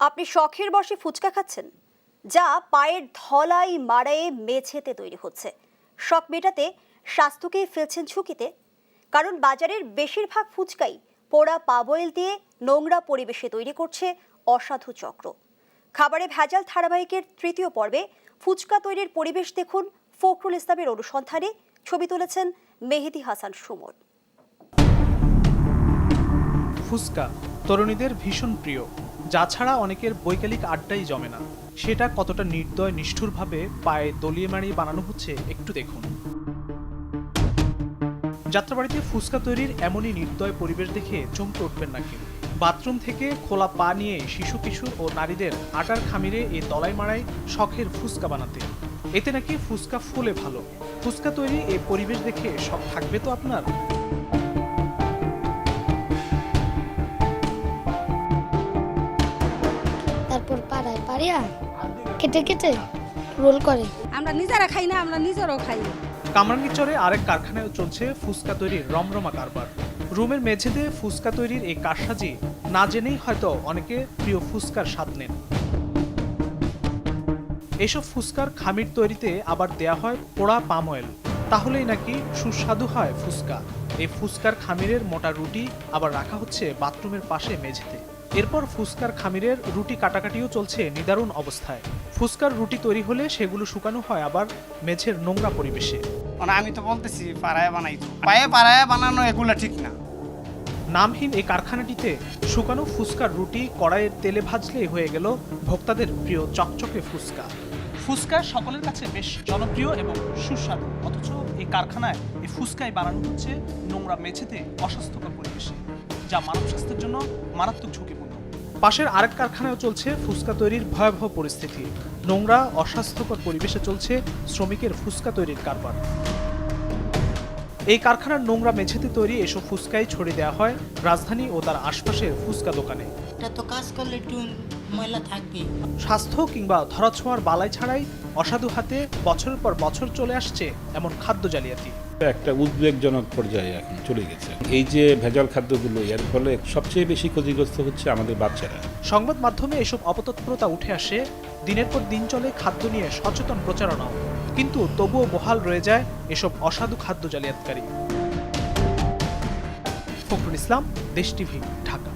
আপনি শখের বশে ফুচকা খাচ্ছেন, যা পায়ের ধলাই মাড়ায়ে মেঝেতে তৈরি হচ্ছে। শখ মেটাতে স্বাস্থ্যকে ফেলছেন ঝুঁকিতে, কারণ বাজারের বেশিরভাগ ফুচকাই পোড়া পাবয়েল দিয়ে নোংরা পরিবেশে তৈরি করছে অসাধু চক্র। খাবারে ভেজাল ধারাবাহিকের তৃতীয় পর্বে ফুচকা তৈরির পরিবেশ দেখুন ফখরুল ইসলামের অনুসন্ধানে। ছবি তুলেছেন মেহেদি হাসান সুমন। ফুচকা তরুণীদের ভীষণ প্রিয়, যা ছাড়া অনেকের বৈকালিক আড্ডাই জমে না। সেটা কতটা নির্দয় নিষ্ঠুরভাবে পায়ে দলিয়ে মারিয়ে বানানো হচ্ছে একটু দেখুন। যাত্রাবাড়িতে ফুচকা তৈরির এমনই নির্দয় পরিবেশ দেখে চমকে উঠবেন না কেউ। বাথরুম থেকে খোলা পা নিয়ে শিশু কিশোর ও নারীদের আটার খামিরে এই দলাই মারায় শখের ফুচকা বানাতে। এতে নাকি ফুচকা ফুলে ভালো। ফুচকা তৈরি এই পরিবেশ দেখে শখ থাকবে তো আপনার? তারপর পাড়ায় পাড়িয়া কেটে কেটে রোল করে। আমরা নিজেরা খাই না, আমরা নিজেরাও খাই। কামরাঙ্গীরচরে আরেক কারখানায় চলছে ফুচকা তৈরির রমরমা কারবার। রুমের মেঝেতে ফুচকা তৈরির এই কারসাজি না জেনেই হয়তো অনেকে প্রিয় ফুচকার স্বাদ নেন। এসব ফুচকার খামির তৈরিতে আবার দেয়া হয় পোড়া পাম অয়েল, তাহলেই নাকি সুস্বাদু হয় ফুচকা। এই ফুচকার খামিরের মোটা রুটি আবার রাখা হচ্ছে বাথরুমের পাশে মেঝেতে। এরপর ফুচকার খামিরের রুটি কাটাকাটিও চলছে নিদারুণ অবস্থায়। ফুচকার রুটি তৈরি হলে সেগুলো শুকানো হয় আবার মেঝের নোংরা পরিবেশে। মানে আমি তো বলতেছি পাড়ায় বানাইতো, পায়ে পাড়ায় বানানো এগুলা ঠিক না। নামহীন এই কারখানাটিতে শুকানো ফুচকার রুটি কড়াইয়ের তেলে ভাজলেই হয়ে গেল ভোক্তাদের প্রিয় চকচকে ফুচকা। ফুচকা সকলের কাছে বেশ জনপ্রিয় এবং সুস্বাদু, অথচ এই কারখানায় এই ফুচকাই বানানো হচ্ছে নোংরা মেঝেতে অস্বাস্থ্যকর পরিবেশে, যা মানব স্বাস্থ্যের জন্য মারাত্মক ঝুঁকিপূর্ণ। পাশের আরেক কারখানায় চলছে ফুচকা তৈরির ভয়াবহ পরিস্থিতি। নোংরা অস্বাস্থ্যকর পরিবেশে চলছে শ্রমিকের ফুচকা তৈরির কারবার। এই কারখানার নোংরা মেঝেতে তৈরি এসব ফুচকাই ছড়িয়ে দেওয়া হয় রাজধানী ও তার আশপাশের ফুচকা দোকানে। এটা তো কাজ করলে একটু ময়লা থাকবে। স্বাস্থ্য কিংবা ধরাছোঁয়ার বালাই ছাড়াই অসাধু হাতে বছরের পর বছর চলে আসছে এমন খাদ্য জালিয়াতি। একটা উদ্বেগজনক পর্যায়ে এখন চলে গেছে। এই যে ভেজাল খাদ্যগুলো, এর ফলে সবচেয়ে বেশি ক্ষতিগ্রস্ত হচ্ছে আমাদের বাচ্চারা। সংবাদ মাধ্যমে এসব অপতৎপরতা উঠে আসে, দিনের পর দিন চলে খাদ্য নিয়ে সচেতন প্রচারণাও, কিন্তু তবুও বহাল রয়ে যায় এসব অসাধু খাদ্য জালিয়াতকারী। ফখরুল ইসলাম, দেশ টিভি, ঢাকা।